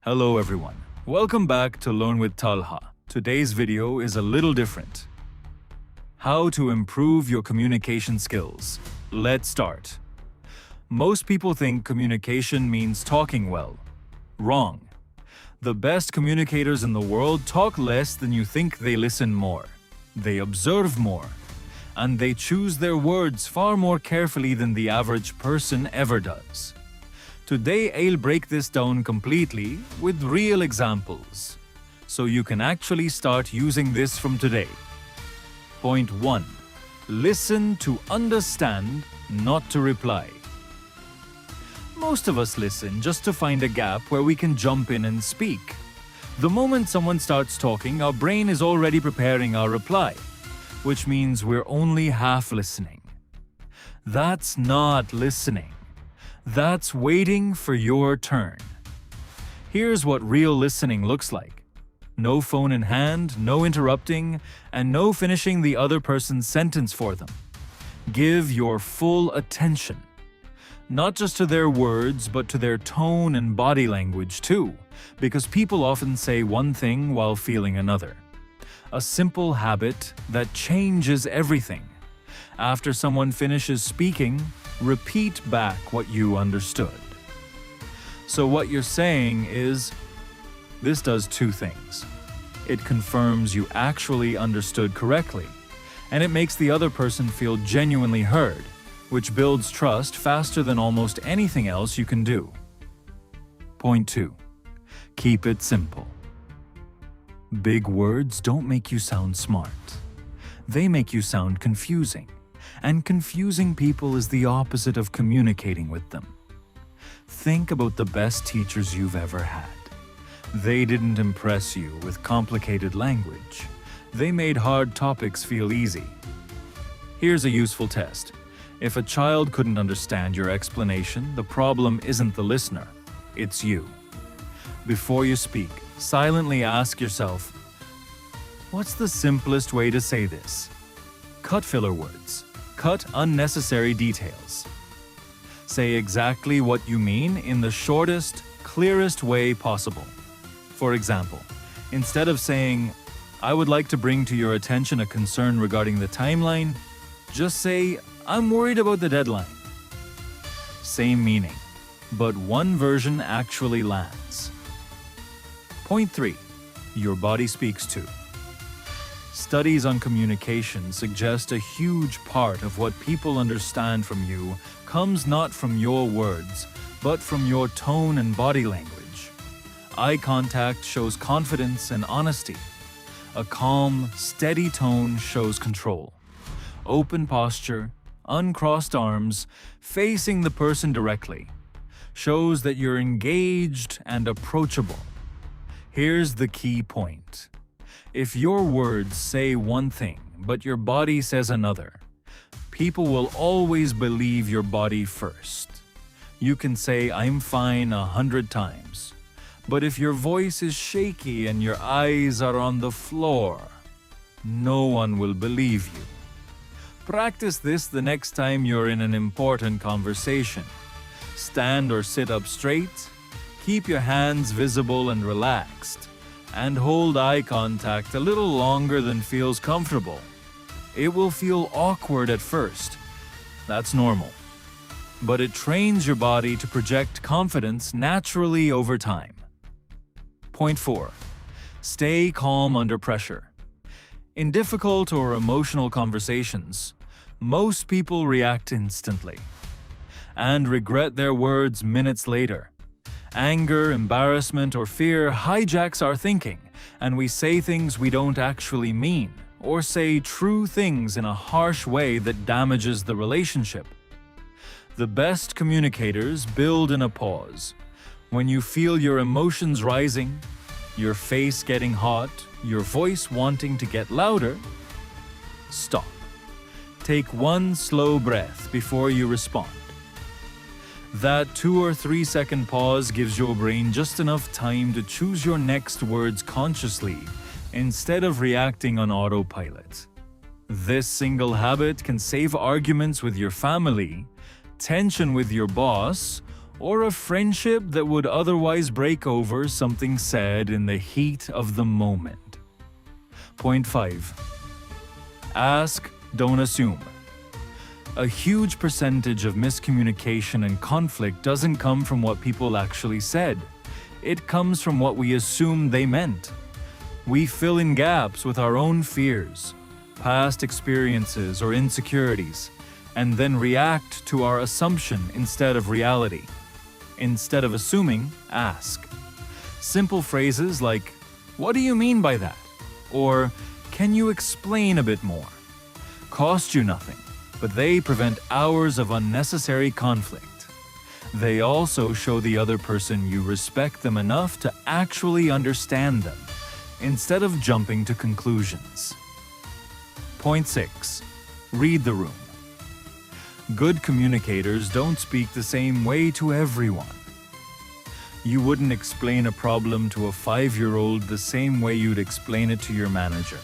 Hello everyone. Welcome back to Learn with Talha. Today's video is a little different. How to improve your communication skills. Let's start. Most people think communication means talking well. Wrong. The best communicators in the world talk less than you think. They listen more. They observe more. And they choose their words far more carefully than the average person ever does. Today, I'll break this down completely with real examples, so you can actually start using this from today. Point 1. Listen to understand, not to reply. Most of us listen just to find a gap where we can jump in and speak. The moment someone starts talking, our brain is already preparing our reply, which means we're only half listening. That's not listening. That's waiting for your turn. Here's what real listening looks like. No phone in hand, no interrupting, and no finishing the other person's sentence for them. Give your full attention. Not just to their words, but to their tone and body language too, because people often say one thing while feeling another. A simple habit that changes everything. After someone finishes speaking, repeat back what you understood. So what you're saying is, this does two things. It confirms you actually understood correctly, and it makes the other person feel genuinely heard, which builds trust faster than almost anything else you can do. Point 2. Keep it simple. Big words don't make you sound smart. They make you sound confusing. And confusing people is the opposite of communicating with them. Think about the best teachers you've ever had. They didn't impress you with complicated language. They made hard topics feel easy. Here's a useful test. If a child couldn't understand your explanation, the problem isn't the listener, it's you. Before you speak, silently ask yourself, what's the simplest way to say this? Cut filler words. Cut unnecessary details. Say exactly what you mean in the shortest, clearest way possible. For example, instead of saying, I would like to bring to your attention a concern regarding the timeline, just say, I'm worried about the deadline. Same meaning, but one version actually lands. Point 3. Your body speaks too. Studies on communication suggest a huge part of what people understand from you comes not from your words, but from your tone and body language. Eye contact shows confidence and honesty. A calm, steady tone shows control. Open posture, uncrossed arms, facing the person directly, shows that you're engaged and approachable. Here's the key point. If your words say one thing, but your body says another, people will always believe your body first. You can say, I'm fine 100 times, but if your voice is shaky and your eyes are on the floor, no one will believe you. Practice this the next time you're in an important conversation. Stand or sit up straight, keep your hands visible and relaxed, and hold eye contact a little longer than feels comfortable. It will feel awkward at first. That's normal. But it trains your body to project confidence naturally over time. Point 4. Stay calm under pressure. In difficult or emotional conversations, most people react instantly and regret their words minutes later. Anger, embarrassment, or fear hijacks our thinking, and we say things we don't actually mean, or say true things in a harsh way that damages the relationship. The best communicators build in a pause. When you feel your emotions rising, your face getting hot, your voice wanting to get louder, stop. Take one slow breath before you respond. That 2 or 3 second pause gives your brain just enough time to choose your next words consciously instead of reacting on autopilot. This single habit can save arguments with your family, tension with your boss, or a friendship that would otherwise break over something said in the heat of the moment. Point 5. Ask, don't assume. A huge percentage of miscommunication and conflict doesn't come from what people actually said. It comes from what we assume they meant. We fill in gaps with our own fears, past experiences, or insecurities, and then react to our assumption instead of reality. Instead of assuming, ask. Simple phrases like, "What do you mean by that?" or "Can you explain a bit more?" cost you nothing, but they prevent hours of unnecessary conflict. They also show the other person you respect them enough to actually understand them, instead of jumping to conclusions. Point 6. Read the room. Good communicators don't speak the same way to everyone. You wouldn't explain a problem to a 5-year-old the same way you'd explain it to your manager.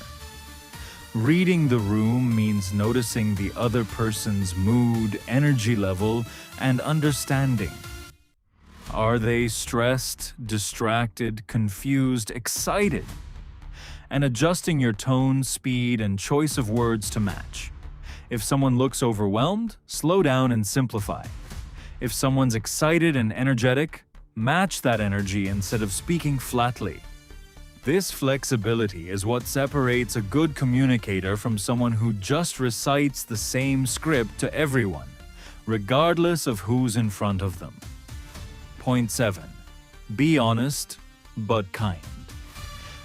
Reading the room means noticing the other person's mood, energy level, and understanding. Are they stressed, distracted, confused, excited? And adjusting your tone, speed, and choice of words to match. If someone looks overwhelmed, slow down and simplify. If someone's excited and energetic, match that energy instead of speaking flatly. This flexibility is what separates a good communicator from someone who just recites the same script to everyone, regardless of who's in front of them. Point 7. Be honest, but kind.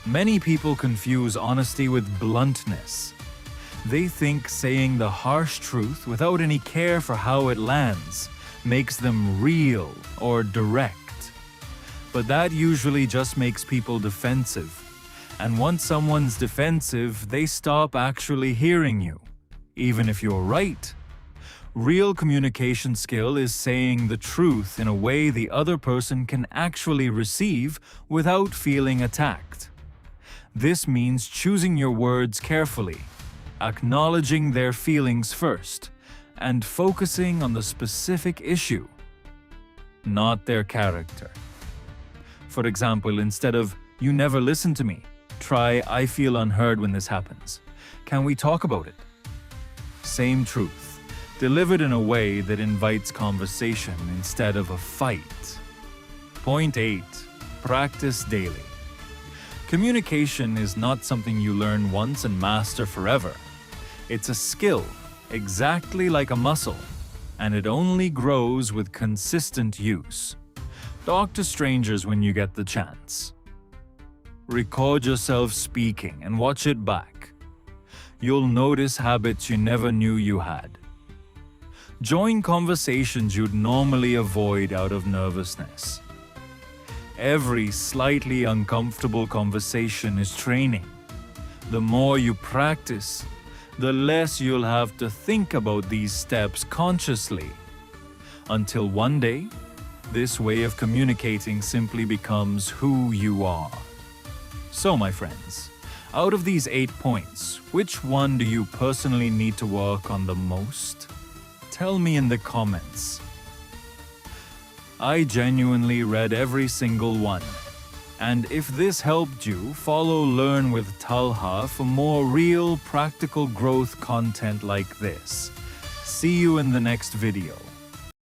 Many people confuse honesty with bluntness. They think saying the harsh truth without any care for how it lands makes them real or direct. But that usually just makes people defensive. And once someone's defensive, they stop actually hearing you, even if you're right. Real communication skill is saying the truth in a way the other person can actually receive without feeling attacked. This means choosing your words carefully, acknowledging their feelings first, and focusing on the specific issue, not their character. For example, instead of "You never listen to me," try "I feel unheard when this happens. Can we talk about it?" Same truth, delivered in a way that invites conversation instead of a fight. Point 8. Practice daily. Communication is not something you learn once and master forever. It's a skill, exactly like a muscle, and it only grows with consistent use. Talk to strangers when you get the chance. Record yourself speaking and watch it back. You'll notice habits you never knew you had. Join conversations you'd normally avoid out of nervousness. Every slightly uncomfortable conversation is training. The more you practice, the less you'll have to think about these steps consciously. Until one day, this way of communicating simply becomes who you are. So, my friends, out of these 8 points, which one do you personally need to work on the most? Tell me in the comments. I genuinely read every single one. And if this helped you, follow Learn with Talha for more real, practical growth content like this. See you in the next video.